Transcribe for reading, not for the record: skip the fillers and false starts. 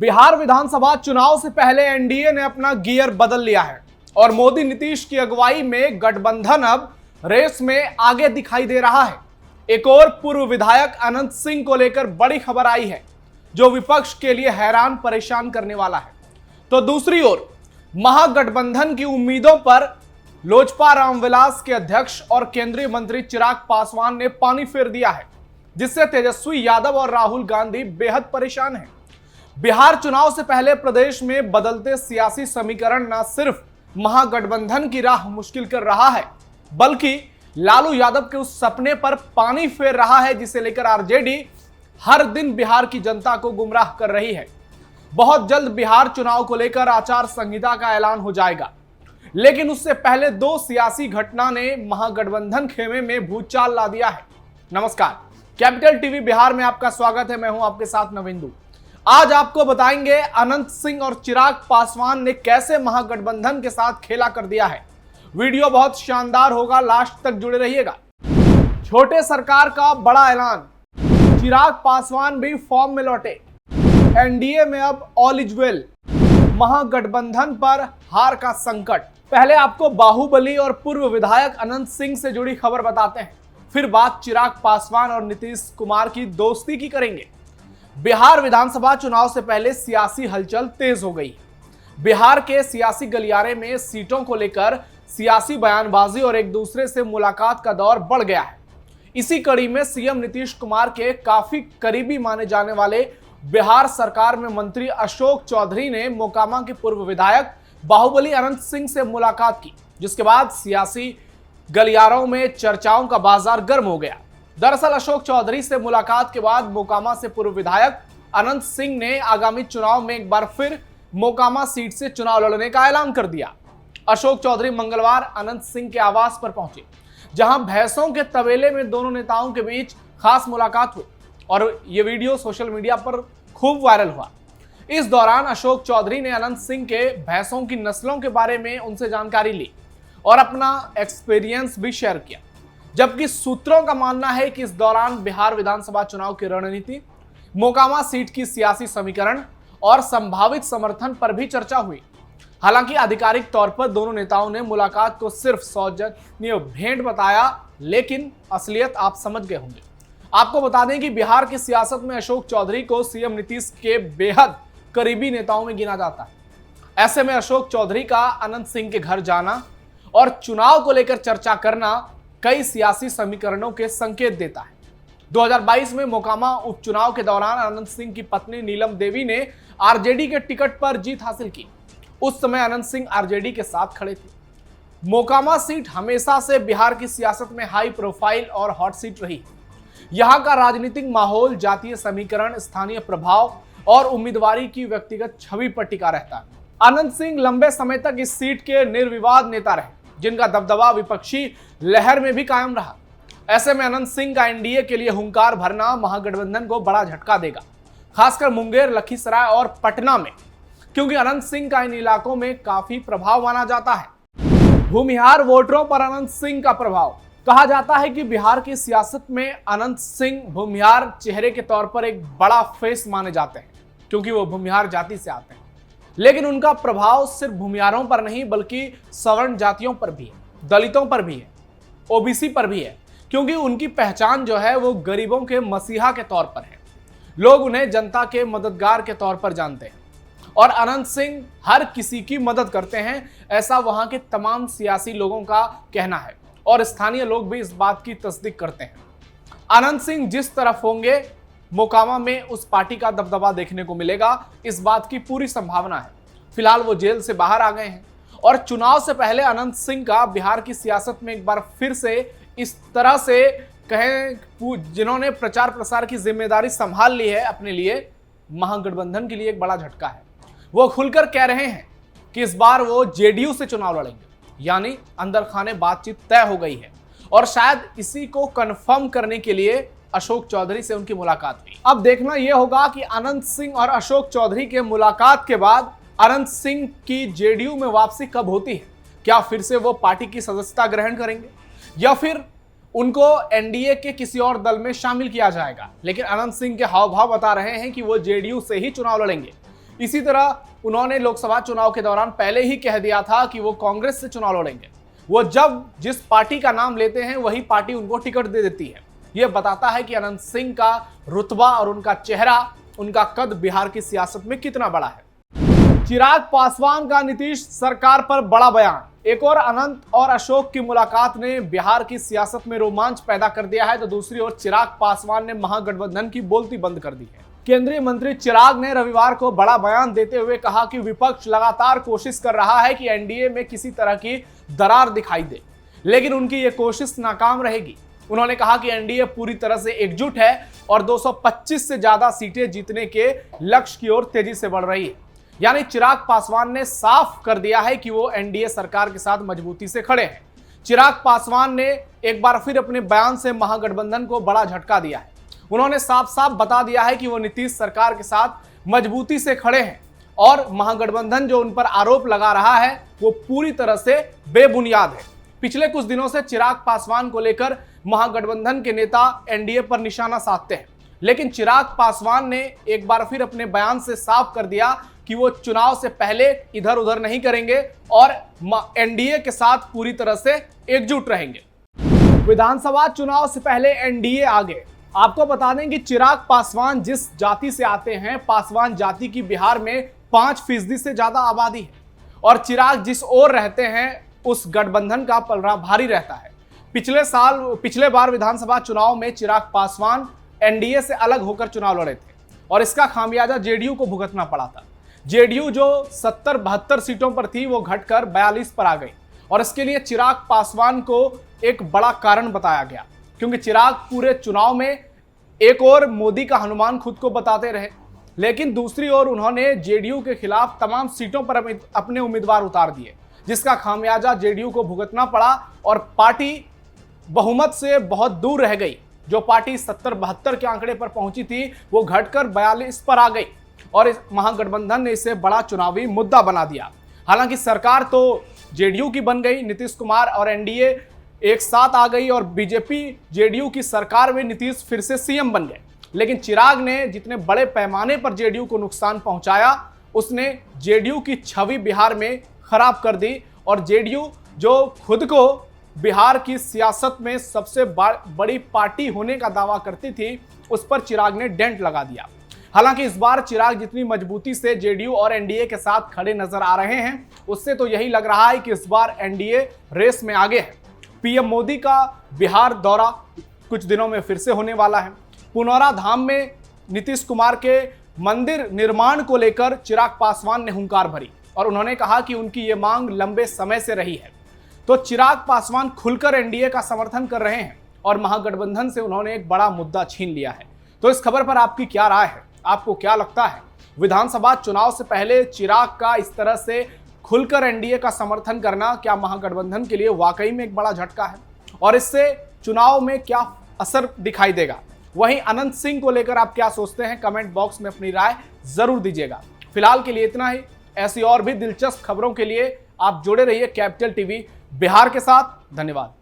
बिहार विधानसभा चुनाव से पहले एनडीए ने अपना गियर बदल लिया है और मोदी नीतीश की अगुवाई में गठबंधन अब रेस में आगे दिखाई दे रहा है। एक और पूर्व विधायक अनंत सिंह को लेकर बड़ी खबर आई है जो विपक्ष के लिए हैरान परेशान करने वाला है। तो दूसरी ओर महागठबंधन की उम्मीदों पर लोजपा रामविलास के अध्यक्ष और केंद्रीय मंत्री चिराग पासवान ने पानी फेर दिया है, जिससे तेजस्वी यादव और राहुल गांधी बेहद परेशान हैं। बिहार चुनाव से पहले प्रदेश में बदलते सियासी समीकरण न सिर्फ महागठबंधन की राह मुश्किल कर रहा है, बल्कि लालू यादव के उस सपने पर पानी फेर रहा है जिसे लेकर आरजेडी हर दिन बिहार की जनता को गुमराह कर रही है। बहुत जल्द बिहार चुनाव को लेकर आचार संहिता का ऐलान हो जाएगा, लेकिन उससे पहले दो सियासी घटना ने महागठबंधन खेमे में भूचाल ला दिया है। नमस्कार, कैपिटल टीवी बिहार में आपका स्वागत है। मैं हूं आपके साथ नविंदु। आज आपको बताएंगे अनंत सिंह और चिराग पासवान ने कैसे महागठबंधन के साथ खेला कर दिया है। वीडियो बहुत शानदार होगा, लास्ट तक जुड़े रहिएगा। छोटे सरकार का बड़ा ऐलान, चिराग पासवान भी फॉर्म में लौटे। एनडीए में अब ऑल इज वेल, महागठबंधन पर हार का संकट। पहले आपको बाहुबली और पूर्व विधायक अनंत सिंह से जुड़ी खबर बताते हैं, फिर बात चिराग पासवान और नीतीश कुमार की दोस्ती की करेंगे। बिहार विधानसभा चुनाव से पहले सियासी हलचल तेज हो गई। बिहार के सियासी गलियारे में सीटों को लेकर सियासी बयानबाजी और एक दूसरे से मुलाकात का दौर बढ़ गया है। इसी कड़ी में सीएम नीतीश कुमार के काफी करीबी माने जाने वाले बिहार सरकार में मंत्री अशोक चौधरी ने मोकामा के पूर्व विधायक बाहुबली अनंत सिंह से मुलाकात की, जिसके बाद सियासी गलियारों में चर्चाओं का बाजार गर्म हो गया। दरअसल अशोक चौधरी से मुलाकात के बाद मोकामा से पूर्व विधायक अनंत सिंह ने आगामी चुनाव में एक बार फिर मोकामा सीट से चुनाव लड़ने का ऐलान कर दिया। अशोक चौधरी मंगलवार अनंत सिंह के आवास पर पहुंचे, जहां भैंसों के तबेले में दोनों नेताओं के बीच खास मुलाकात हुई और यह वीडियो सोशल मीडिया पर खूब वायरल हुआ। इस दौरान अशोक चौधरी ने अनंत सिंह के भैंसों की नस्लों के बारे में उनसे जानकारी ली और अपना एक्सपीरियंस भी शेयर किया, जबकि सूत्रों का मानना है कि इस दौरान बिहार विधानसभा चुनाव की रणनीति, मोकामा सीट की सियासी समीकरण और संभावित समर्थन पर भी चर्चा हुई। हालांकि आधिकारिक तौर पर दोनों नेताओं ने मुलाकात को सिर्फ सौजन्य भेंट बताया, लेकिन असलियत आप समझ गए होंगे। आपको बता दें कि बिहार की सियासत में अशोक चौधरी को सीएम नीतीश के बेहद करीबी नेताओं में गिना जाता है। ऐसे में अशोक चौधरी का अनंत सिंह के घर जाना और चुनाव को लेकर चर्चा करना कई सियासी समीकरणों के संकेत देता है। 2022 में मोकामा उपचुनाव के दौरान अनंत सिंह की पत्नी नीलम देवी ने आरजेडी के टिकट पर जीत हासिल की। उस समय अनंत सिंह आरजेडी के साथ खड़े थे। मोकामा सीट हमेशा से बिहार की सियासत में हाई प्रोफाइल और हॉट सीट रही। यहां का राजनीतिक माहौल, जातीय समीकरण, स्थानीय प्रभाव और उम्मीदवारी की व्यक्तिगत छवि पर टिका रहता है। अनंत सिंह लंबे समय तक इस सीट के निर्विवाद नेता रहे, जिनका दबदबा विपक्षी लहर में भी कायम रहा। ऐसे में अनंत सिंह का एनडीए के लिए हुंकार भरना महागठबंधन को बड़ा झटका देगा, खासकर मुंगेर, लखीसराय और पटना में, क्योंकि अनंत सिंह का इन इलाकों में काफी प्रभाव माना जाता है। भूमिहार वोटरों पर अनंत सिंह का प्रभाव। कहा जाता है कि बिहार की सियासत में अनंत सिंह भूमिहार चेहरे के तौर पर एक बड़ा फेस माने जाते हैं, क्योंकि वो भूमिहार जाति से आते हैं। लेकिन उनका प्रभाव सिर्फ भूमिहारों पर नहीं, बल्कि सवर्ण जातियों पर भी है, दलितों पर भी है, ओबीसी पर भी है, क्योंकि उनकी पहचान जो है वो गरीबों के मसीहा के तौर पर है। लोग उन्हें जनता के मददगार के तौर पर जानते हैं और अनंत सिंह हर किसी की मदद करते हैं, ऐसा वहां के तमाम सियासी लोगों का कहना है और स्थानीय लोग भी इस बात की तस्दीक करते हैं। अनंत सिंह जिस तरफ होंगे, मोकामा में उस पार्टी का दबदबा देखने को मिलेगा, इस बात की पूरी संभावना है। फिलहाल वो जेल से बाहर आ गए हैं और चुनाव से पहले अनंत सिंह का बिहार की सियासत में एक बार फिर से इस तरह से कहें, जिन्होंने प्रचार प्रसार की जिम्मेदारी संभाल ली है अपने लिए, महागठबंधन के लिए एक बड़ा झटका है। वो खुलकर कह रहे हैं कि इस बार वो जेडीयू से चुनाव लड़ेंगे, यानी अंदर खाने बातचीत तय हो गई है और शायद इसी को कंफर्म करने के लिए अशोक चौधरी से उनकी मुलाकात हुई। अब देखना यह होगा कि अनंत सिंह और अशोक चौधरी के मुलाकात के बाद अनंत सिंह की जेडीयू में वापसी कब होती है। क्या फिर से वो पार्टी की सदस्यता ग्रहण करेंगे या फिर उनको एनडीए के किसी और दल में शामिल किया जाएगा। लेकिन अनंत सिंह के हाव भाव बता रहे हैं कि वो जेडीयू से ही चुनाव लड़ेंगे। इसी तरह उन्होंने लोकसभा चुनाव के दौरान पहले ही कह दिया था कि वो कांग्रेस से चुनाव लड़ेंगे। वो जब जिस पार्टी का नाम लेते हैं वही पार्टी उनको टिकट दे देती है। यह बताता है कि अनंत सिंह का रुतबा और उनका चेहरा, उनका कद बिहार की सियासत में कितना बड़ा है। चिराग पासवान का नीतीश सरकार पर बड़ा बयान। एक और अनंत और अशोक की मुलाकात ने बिहार की सियासत में रोमांच पैदा कर दिया है, तो दूसरी ओर चिराग पासवान ने महागठबंधन की बोलती बंद कर दी है। केंद्रीय मंत्री चिराग ने रविवार को बड़ा बयान देते हुए कहा कि विपक्ष लगातार कोशिश कर रहा है कि एनडीए में किसी तरह की दरार दिखाई दे, लेकिन उनकी ये कोशिश नाकाम रहेगी। उन्होंने कहा कि एनडीए पूरी तरह से एकजुट है और 225 से ज्यादा सीटें जीतने के लक्ष्य की ओर तेजी से बढ़ रही है। यानी चिराग पासवान ने साफ कर दिया है कि वो एनडीए सरकार के साथ मजबूती से खड़े हैं। चिराग पासवान ने एक बार फिर अपने बयान से महागठबंधन को बड़ा झटका दिया है। उन्होंने साफ साफ बता दिया है कि वो नीतीश सरकार के साथ मजबूती से खड़े हैं और महागठबंधन जो उन पर आरोप लगा रहा है वो पूरी तरह से बेबुनियाद है। पिछले कुछ दिनों से चिराग पासवान को लेकर महागठबंधन के नेता एनडीए पर निशाना साधते हैं, लेकिन चिराग पासवान ने एक बार फिर अपने बयान से साफ कर दिया कि वो चुनाव से पहले इधर उधर नहीं करेंगे और एनडीए के साथ पूरी तरह से एकजुट रहेंगे। विधानसभा चुनाव से पहले एनडीए आगे। आपको बता दें कि चिराग पासवान जिस जाति से आते हैं, पासवान जाति की बिहार में 5% से ज्यादा आबादी है और चिराग जिस ओर रहते हैं उस गठबंधन का पलड़ा भारी रहता है। पिछले बार विधानसभा चुनाव में चिराग पासवान एनडीए से अलग होकर चुनाव लड़े थे और इसका खामियाजा जेडीयू को भुगतना पड़ा था। जेडीयू जो 70-72 सीटों पर थी वो घटकर 42 पर आ गई और इसके लिए चिराग पासवान को एक बड़ा कारण बताया गया, क्योंकि चिराग पूरे चुनाव में एक और मोदी का हनुमान खुद को बताते रहे, लेकिन दूसरी ओर उन्होंने जेडीयू के खिलाफ तमाम सीटों पर अपने उम्मीदवार उतार दिए, जिसका खामियाजा जेडीयू को भुगतना पड़ा और पार्टी बहुमत से बहुत दूर रह गई। जो पार्टी 70-72 के आंकड़े पर पहुंची थी वो घटकर 42 पर आ गई और इस महागठबंधन ने इसे बड़ा चुनावी मुद्दा बना दिया। हालांकि सरकार तो जेडीयू की बन गई, नीतीश कुमार और एनडीए एक साथ आ गई और बीजेपी जेडीयू की सरकार में नीतीश फिर से सीएम बन गए, लेकिन चिराग ने जितने बड़े पैमाने पर जेडीयू को नुकसान पहुंचाया उसने जेडीयू की छवि बिहार में खराब कर दी और जेडीयू जो खुद को बिहार की सियासत में सबसे बड़ी पार्टी होने का दावा करती थी उस पर चिराग ने डेंट लगा दिया। हालांकि इस बार चिराग जितनी मजबूती से जेडीयू और एनडीए के साथ खड़े नजर आ रहे हैं उससे तो यही लग रहा है कि इस बार एनडीए रेस में आगे है। पीएम मोदी का बिहार दौरा कुछ दिनों में फिर से होने वाला है। पुनौरा धाम में नीतीश कुमार के मंदिर निर्माण को लेकर चिराग पासवान ने हुंकार भरी और उन्होंने कहा कि उनकी ये मांग लंबे समय से रही है। तो चिराग पासवान खुलकर एनडीए का समर्थन कर रहे हैं और महागठबंधन से उन्होंने एक बड़ा मुद्दा छीन लिया है। तो इस खबर पर आपकी क्या राय है? आपको क्या लगता है विधानसभा चुनाव से पहले चिराग का इस तरह से खुलकर एनडीए का समर्थन करना क्या महागठबंधन के लिए वाकई में एक बड़ा झटका है और इससे चुनाव में क्या असर दिखाई देगा? वहीं अनंत सिंह को लेकर आप क्या सोचते हैं? कमेंट बॉक्स में अपनी राय जरूर दीजिएगा। फिलहाल के लिए इतना ही। ऐसी और भी दिलचस्प खबरों के लिए आप जुड़े रहिए कैपिटल टीवी बिहार के साथ। धन्यवाद।